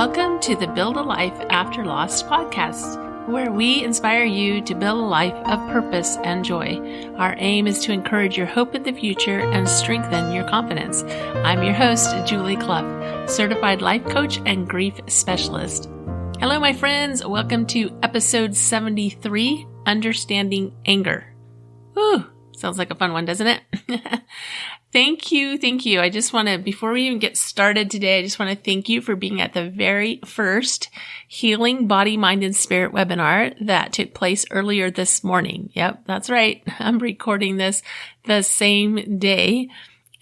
Welcome to the Build a Life After Loss podcast, where we inspire you to build a life of purpose and joy. Our aim is to encourage your hope in the future and strengthen your confidence. I'm your host, Julie Clough, certified life coach and grief specialist. Hello, my friends. Welcome to episode 73, Understanding Anger. Whew, sounds like a fun one, doesn't it? Thank you. I just want to, before we even get started today, I just want to thank you for being at the very first Healing Body, Mind, and Spirit webinar that took place earlier this morning. Yep, that's right. I'm recording this the same day,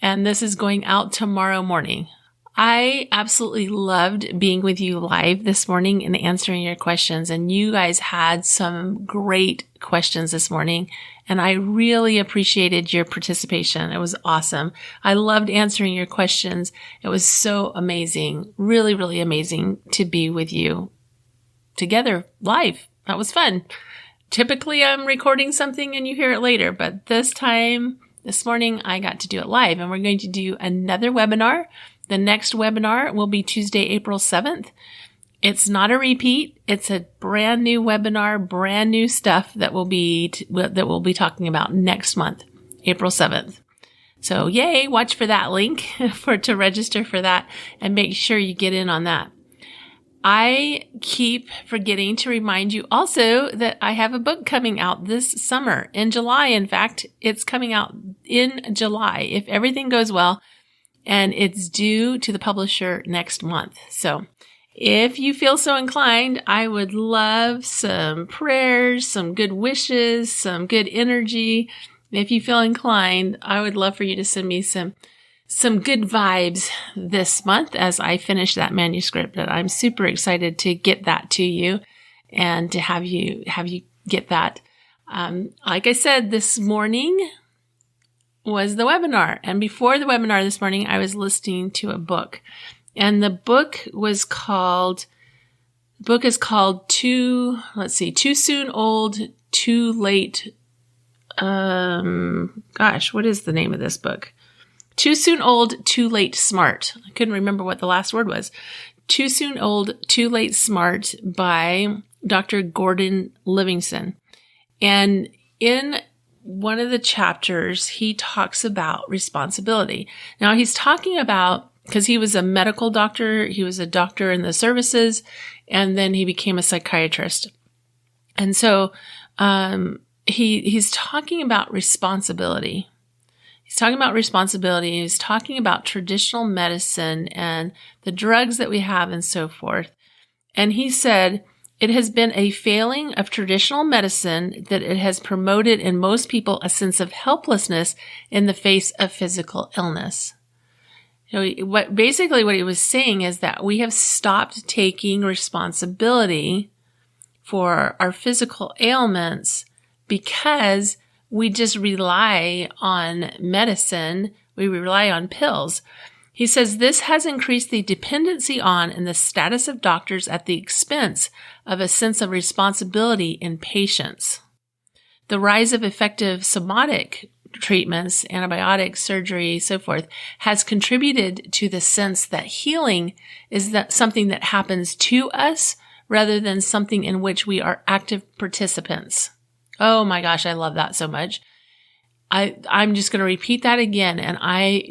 and this is going out tomorrow morning. I absolutely loved being with you live this morning and answering your questions, and you guys had some great questions this morning, and I really appreciated your participation. It was awesome. I loved answering your questions. It was so amazing, really, really amazing to be with you together live. That was fun. Typically, I'm recording something and you hear it later, but this morning, I got to do it live, and we're going to do another webinar. The next webinar will be Tuesday, April 7th. It's not a repeat. It's a brand new webinar, brand new stuff that we'll be talking about next month, April 7th. So yay, watch for that link to register for that and make sure you get in on that. I keep forgetting to remind you also that I have a book coming out this summer in July. In fact, it's coming out in July if everything goes well, and it's due to the publisher next month. So if you feel so inclined, I would love some prayers, some good wishes, some good energy. If you feel inclined, I would love for you to send me some good vibes this month as I finish that manuscript. And I'm super excited to get that to you and to have you get that. Like I said, this morning was the webinar. And before the webinar this morning, I was listening to a book. And the book is called Too Soon Old, Too Late. What is the name of this book? Too Soon Old, Too Late Smart. I couldn't remember what the last word was. Too Soon Old, Too Late Smart by Dr. Gordon Livingston. And in one of the chapters, he talks about responsibility. Now, he's talking about, because he was a medical doctor, he was a doctor in the services, and then he became a psychiatrist. And so he's talking about responsibility. He's talking about responsibility. He's talking about traditional medicine and the drugs that we have and so forth. And he said, it has been a failing of traditional medicine that it has promoted in most people a sense of helplessness in the face of physical illness. What he was saying is that we have stopped taking responsibility for our physical ailments because we just rely on medicine. We rely on pills. He says this has increased the dependency on and the status of doctors at the expense of a sense of responsibility in patients. The rise of effective somatic treatments, antibiotics, surgery, so forth, has contributed to the sense that healing is something that happens to us rather than something in which we are active participants. Oh my gosh, I love that so much. I'm just going to repeat that again. And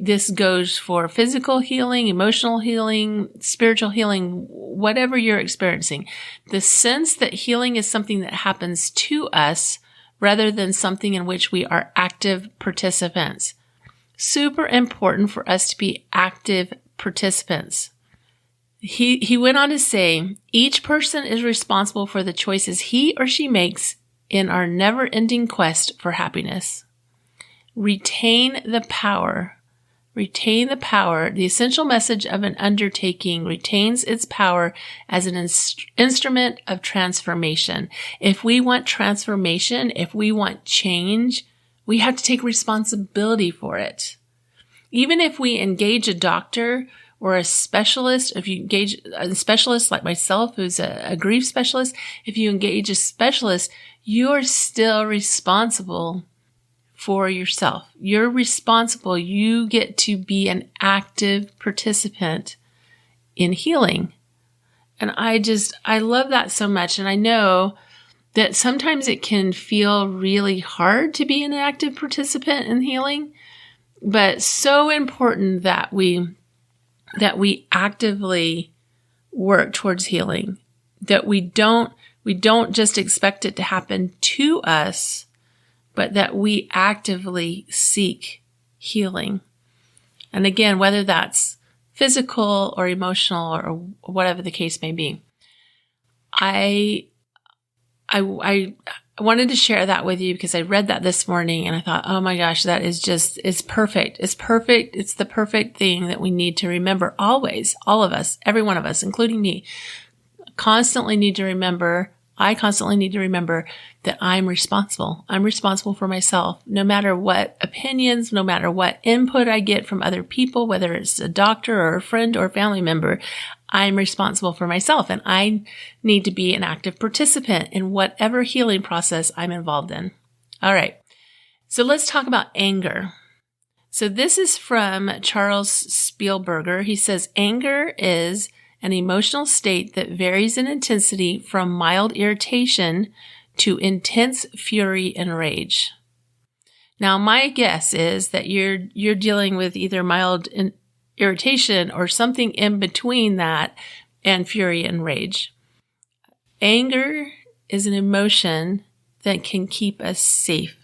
this goes for physical healing, emotional healing, spiritual healing, whatever you're experiencing. The sense that healing is something that happens to us rather than something in which we are active participants. Super important for us to be active participants. He went on to say, each person is responsible for the choices he or she makes in our never-ending quest for happiness. Retain the power. The essential message of an undertaking retains its power as an instrument of transformation. If we want transformation, if we want change, we have to take responsibility for it. Even if we engage a doctor or a specialist, if you engage a specialist like myself, who's a grief specialist, if you engage a specialist, you're still responsible for yourself. You're responsible. You get to be an active participant in healing. And I love that so much. And I know that sometimes it can feel really hard to be an active participant in healing, but so important that we actively work towards healing, that we don't just expect it to happen to us, but that we actively seek healing. And again, whether that's physical or emotional or whatever the case may be. I wanted to share that with you because I read that this morning and I thought, oh my gosh, that is it's perfect. It's perfect. It's the perfect thing that we need to remember always. All of us, every one of us, including me, I constantly need to remember that I'm responsible. I'm responsible for myself. No matter what opinions, no matter what input I get from other people, whether it's a doctor or a friend or a family member, I'm responsible for myself, and I need to be an active participant in whatever healing process I'm involved in. All right. So let's talk about anger. So this is from Charles Spielberger. He says, anger is an emotional state that varies in intensity from mild irritation to intense fury and rage. Now, my guess is that you're dealing with either mild irritation or something in between that and fury and rage. Anger is an emotion that can keep us safe.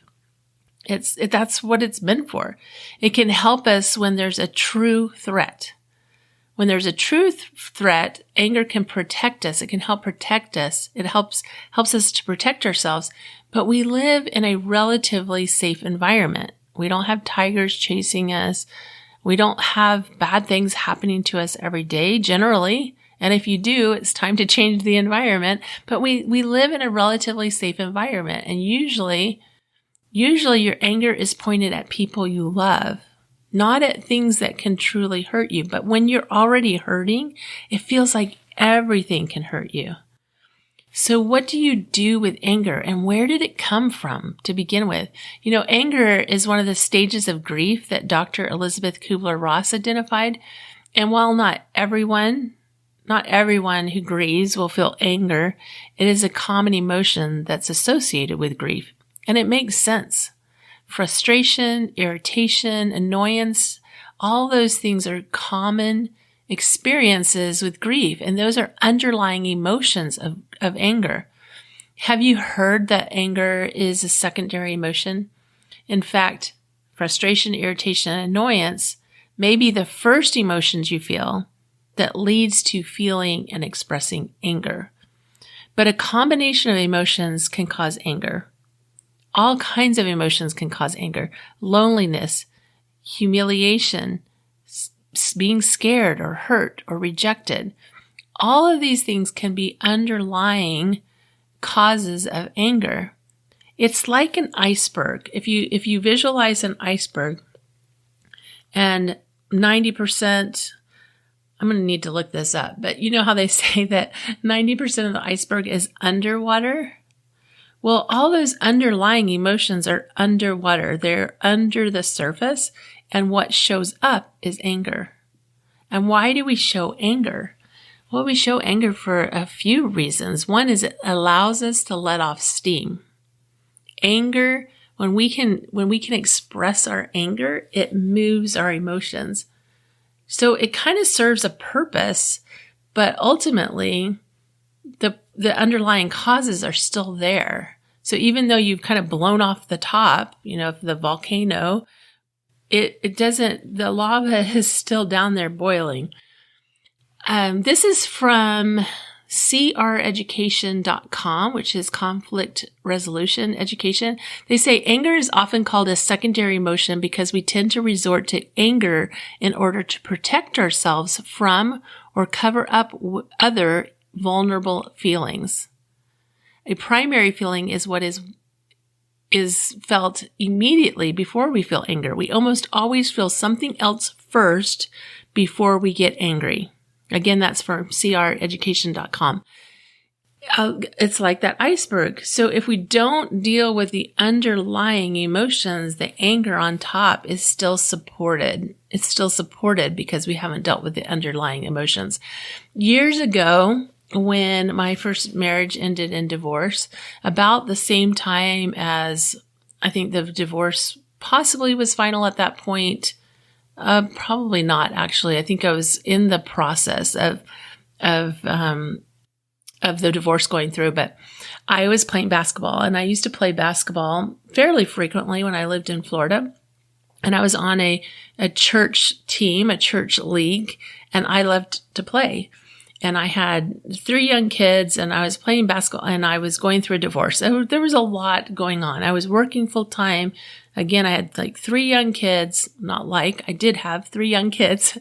That's what it's meant for. It can help us when there's a true threat. When there's a true threat, anger can protect us. It can help protect us. It helps us to protect ourselves. But we live in a relatively safe environment. We don't have tigers chasing us. We don't have bad things happening to us every day, generally. And if you do, it's time to change the environment. But we live in a relatively safe environment. And usually your anger is pointed at people you love, not at things that can truly hurt you. But when you're already hurting, it feels like everything can hurt you. So what do you do with anger, and where did it come from to begin with? You know, anger is one of the stages of grief that Dr. Elizabeth Kubler-Ross identified. And while not everyone who grieves will feel anger, it is a common emotion that's associated with grief. And it makes sense. Frustration, irritation, annoyance, all those things are common experiences with grief, and those are underlying emotions of anger. Have you heard that anger is a secondary emotion? In fact, frustration, irritation, and annoyance may be the first emotions you feel that leads to feeling and expressing anger. But a combination of emotions can cause anger. All kinds of emotions can cause anger. Loneliness, humiliation, being scared or hurt or rejected. All of these things can be underlying causes of anger. It's like an iceberg. If you visualize an iceberg, and 90%, I'm going to need to look this up, but you know how they say that 90% of the iceberg is underwater? Well, all those underlying emotions are underwater. They're under the surface, and what shows up is anger. And why do we show anger? Well, we show anger for a few reasons. One is it allows us to let off steam. Anger, when we can express our anger, it moves our emotions. So it kind of serves a purpose, but ultimately the underlying causes are still there. So even though you've kind of blown off the top, of the volcano, it doesn't, the lava is still down there boiling. This is from creducation.com, which is conflict resolution education. They say anger is often called a secondary emotion because we tend to resort to anger in order to protect ourselves from or cover up other vulnerable feelings. A primary feeling is what is felt immediately before we feel anger. We almost always feel something else first before we get angry. Again, that's from creducation.com. It's like that iceberg. So if we don't deal with the underlying emotions, the anger on top is still supported. It's still supported because we haven't dealt with the underlying emotions. Years ago, when my first marriage ended in divorce, about the same time as I think the divorce possibly was final at that point. Probably not, actually. I think I was in the process of the divorce going through, but I was playing basketball, and I used to play basketball fairly frequently when I lived in Florida. And I was on a church team, a church league, and I loved to play. And I had 3 young kids, and I was playing basketball, and I was going through a divorce. There was a lot going on. I was working full time. Again, I had like 3 young kids, I did have 3 young kids.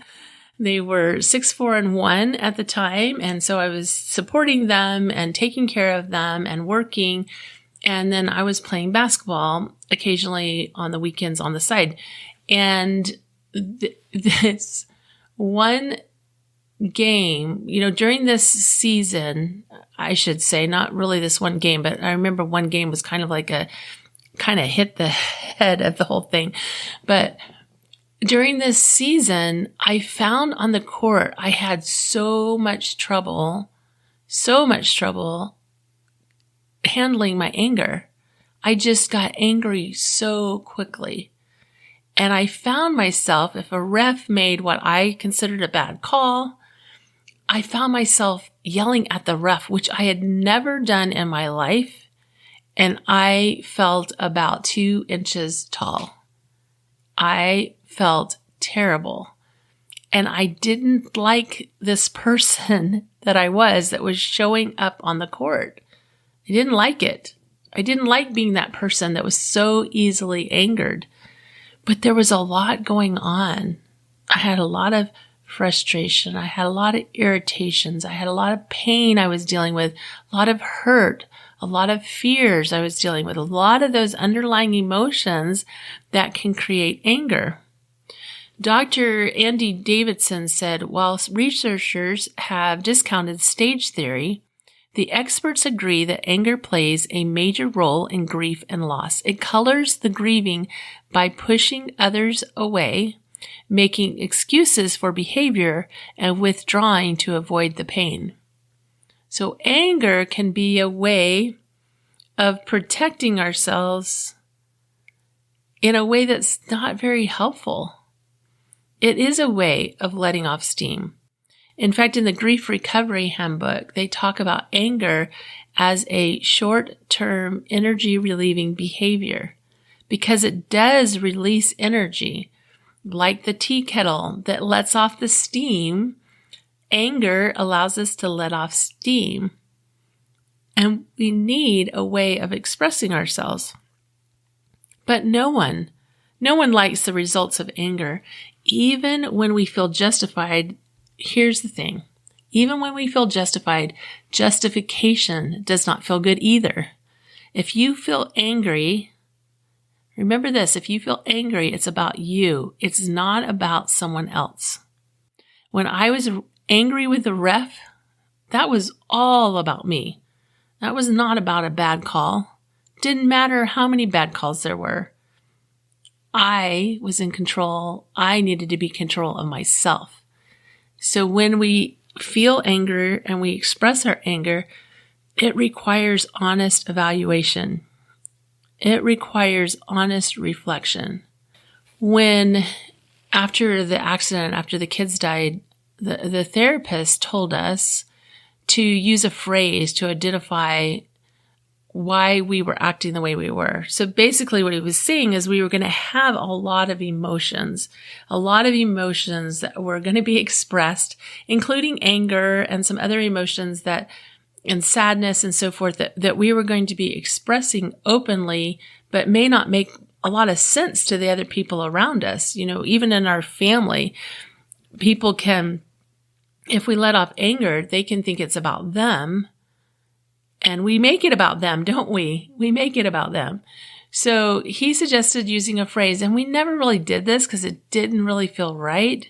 They were 6, 4, and 1 at the time. And so I was supporting them and taking care of them and working. And then I was playing basketball occasionally on the weekends on the side. And this one game, during this season, I should say, not really this one game, but I remember one game was kind of hit the head of the whole thing. But during this season, I found on the court, I had so much trouble handling my anger. I just got angry so quickly. And I found myself, if a ref made what I considered a bad call, I found myself yelling at the ref, which I had never done in my life. And I felt about 2 inches tall. I felt terrible. And I didn't like this person that was showing up on the court. I didn't like it. I didn't like being that person that was so easily angered. But there was a lot going on. I had a lot of frustration. I had a lot of irritations. I had a lot of pain I was dealing with, a lot of hurt, a lot of fears I was dealing with, a lot of those underlying emotions that can create anger. Dr. Andy Davidson said, while researchers have discounted stage theory, the experts agree that anger plays a major role in grief and loss. It colors the grieving by pushing others away, making excuses for behavior, and withdrawing to avoid the pain. So anger can be a way of protecting ourselves in a way that's not very helpful. It is a way of letting off steam. In fact, in the Grief Recovery Handbook, they talk about anger as a short-term energy-relieving behavior because it does release energy. Like the tea kettle that lets off the steam, anger allows us to let off steam. And we need a way of expressing ourselves. But no one likes the results of anger. Even when we feel justified, here's the thing. Even when we feel justified, justification does not feel good either. If you feel angry, remember this, if you feel angry, it's about you. It's not about someone else. When I was angry with the ref, that was all about me. That was not about a bad call. Didn't matter how many bad calls there were. I was in control. I needed to be in control of myself. So when we feel anger and we express our anger, it requires honest evaluation. It requires honest reflection. When, after the accident, after the kids died, the therapist told us to use a phrase to identify why we were acting the way we were. So basically what he was saying is we were going to have a lot of emotions that were going to be expressed, including anger and some other emotions and sadness and so forth that we were going to be expressing openly, but may not make a lot of sense to the other people around us. Even in our family, people can, if we let off anger, they can think it's about them. And we make it about them, don't we? We make it about them. So he suggested using a phrase, and we never really did this because it didn't really feel right.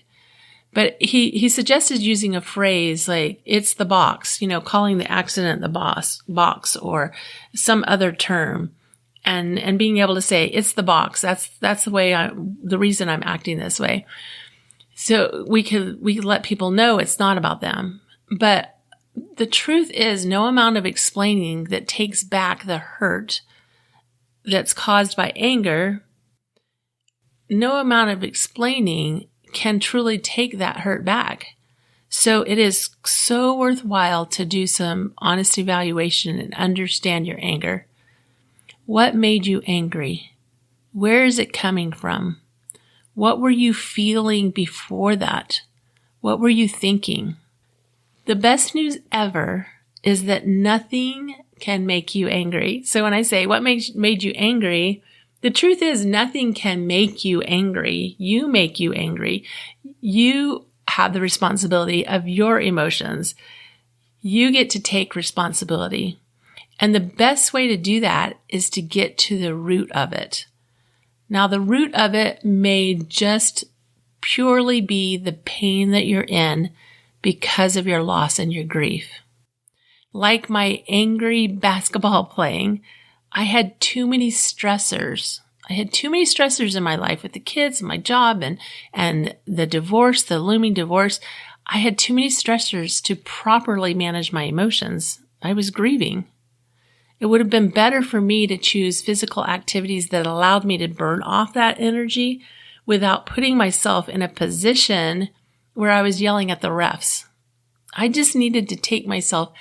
But he suggested using a phrase like, it's the box, calling the accident the box or some other term. And being able to say, it's the box. That's the reason I'm acting this way. So we could let people know it's not about them. But The truth is, no amount of explaining that takes back the hurt that's caused by anger, no amount of explaining can truly take that hurt back. So it is so worthwhile to do some honest evaluation and understand your anger. What made you angry? Where is it coming from? What were you feeling before that? What were you thinking? The best news ever is that nothing can make you angry. So when I say what made you angry, the truth is nothing can make you angry. You make you angry. You have the responsibility of your emotions. You get to take responsibility. And the best way to do that is to get to the root of it. Now, the root of it may just purely be the pain that you're in because of your loss and your grief. Like my angry basketball playing, I had too many stressors. I had too many stressors in my life with the kids and my job and the divorce, the looming divorce. I had too many stressors to properly manage my emotions. I was grieving. It would have been better for me to choose physical activities that allowed me to burn off that energy without putting myself in a position where I was yelling at the refs. I just needed to take myself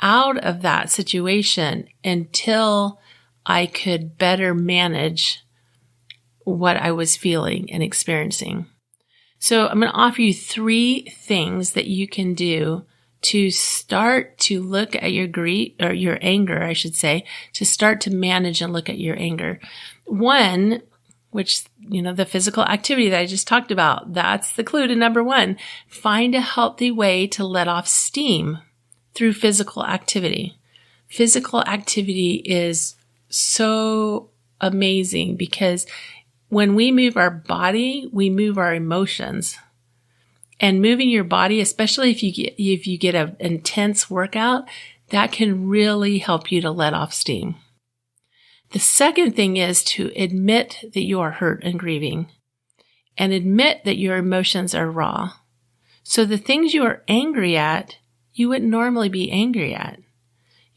out of that situation until I could better manage what I was feeling and experiencing. So I'm going to offer you 3 things that you can do to start to look at your grief, or your anger, I should say, to start to manage and look at your anger. One, which, the physical activity that I just talked about, that's the clue to number 1. Find a healthy way to let off steam through physical activity. Physical activity is so amazing because when we move our body, we move our emotions. And moving your body, especially if you get an intense workout, that can really help you to let off steam. The second thing is to admit that you are hurt and grieving, and admit that your emotions are raw. So the things you are angry at, you wouldn't normally be angry at.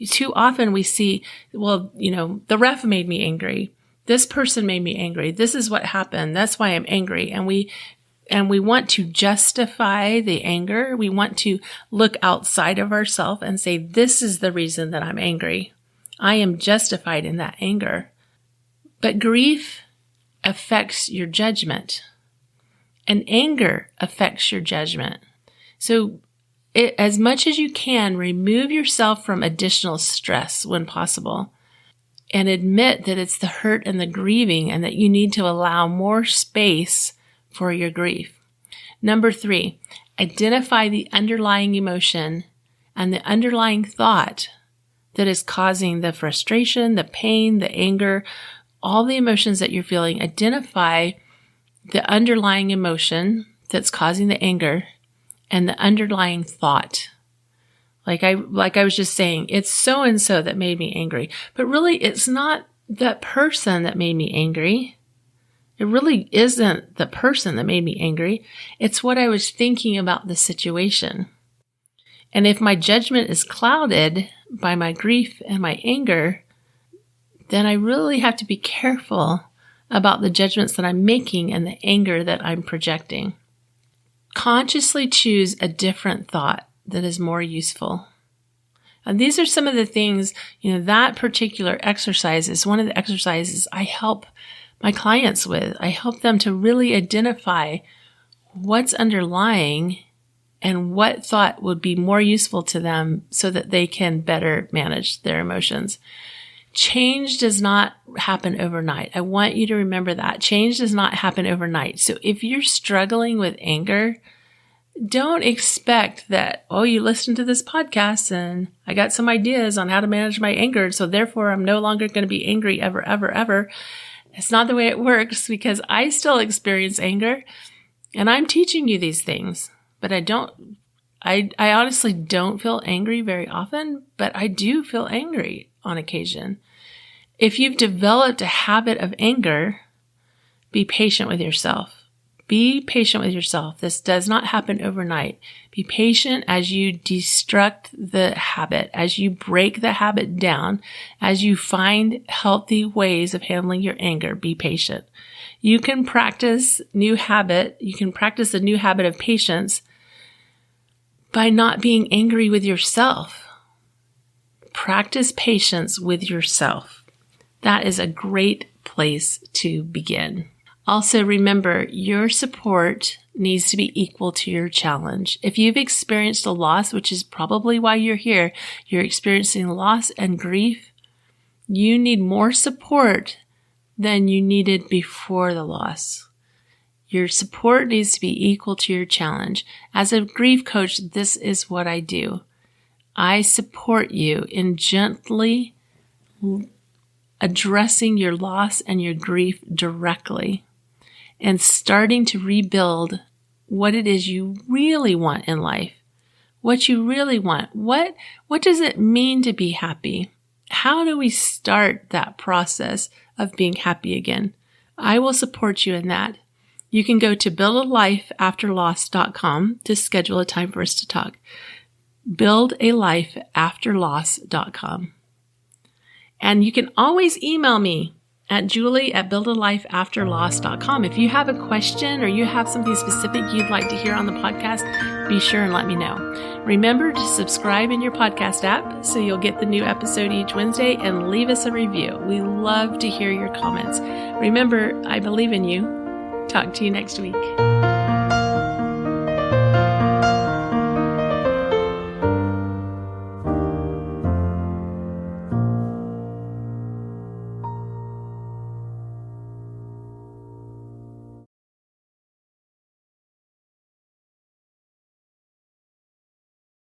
Too often we see, the ref made me angry. This person made me angry. This is what happened. That's why I'm angry. And we want to justify the anger. We want to look outside of ourselves and say, this is the reason that I'm angry. I am justified in that anger. But grief affects your judgment, and anger affects your judgment. So as much as you can, remove yourself from additional stress when possible, and admit that it's the hurt and the grieving and that you need to allow more space for your grief. Number 3, identify the underlying emotion and the underlying thought that is causing the frustration, the pain, the anger, all the emotions that you're feeling. Identify the underlying emotion that's causing the anger and the underlying thought. Like I was just saying, it's so-and-so that made me angry. But really, it's not that person that made me angry. It really isn't the person that made me angry. It's what I was thinking about the situation. And if my judgment is clouded by my grief and my anger, then I really have to be careful about the judgments that I'm making and the anger that I'm projecting. Consciously choose a different thought that is more useful. And these are some of the things, that particular exercise is one of the exercises I help my clients with. I help them to really identify what's underlying and what thought would be more useful to them so that they can better manage their emotions. Change does not happen overnight. I want you to remember that. Change does not happen overnight. So if you're struggling with anger, don't expect that, you listened to this podcast and I got some ideas on how to manage my anger, so therefore I'm no longer going to be angry ever, ever, ever. It's not the way it works, because I still experience anger and I'm teaching you these things, but I honestly don't feel angry very often, but I do feel angry on occasion. If you've developed a habit of anger, be patient with yourself. Be patient with yourself. This does not happen overnight. Be patient as you destruct the habit, as you break the habit down, as you find healthy ways of handling your anger. Be patient. You can practice a new habit of patience by not being angry with yourself. Practice patience with yourself. That is a great place to begin. Also, remember, your support needs to be equal to your challenge. If you've experienced a loss, which is probably why you're here, you're experiencing loss and grief, you need more support than you needed before the loss. Your support needs to be equal to your challenge. As a grief coach, this is what I do. I support you in gently addressing your loss and your grief directly and starting to rebuild what it is you really want in life. What you really want. What does it mean to be happy? How do we start that process of being happy again? I will support you in that. You can go to buildalifeafterloss.com to schedule a time for us to talk. buildalifeafterloss.com. And you can always email me at julie@buildalifeafterloss.com. If you have a question or you have something specific you'd like to hear on the podcast, be sure and let me know. Remember to subscribe in your podcast app so you'll get the new episode each Wednesday, and leave us a review. We love to hear your comments. Remember, I believe in you. Talk to you next week.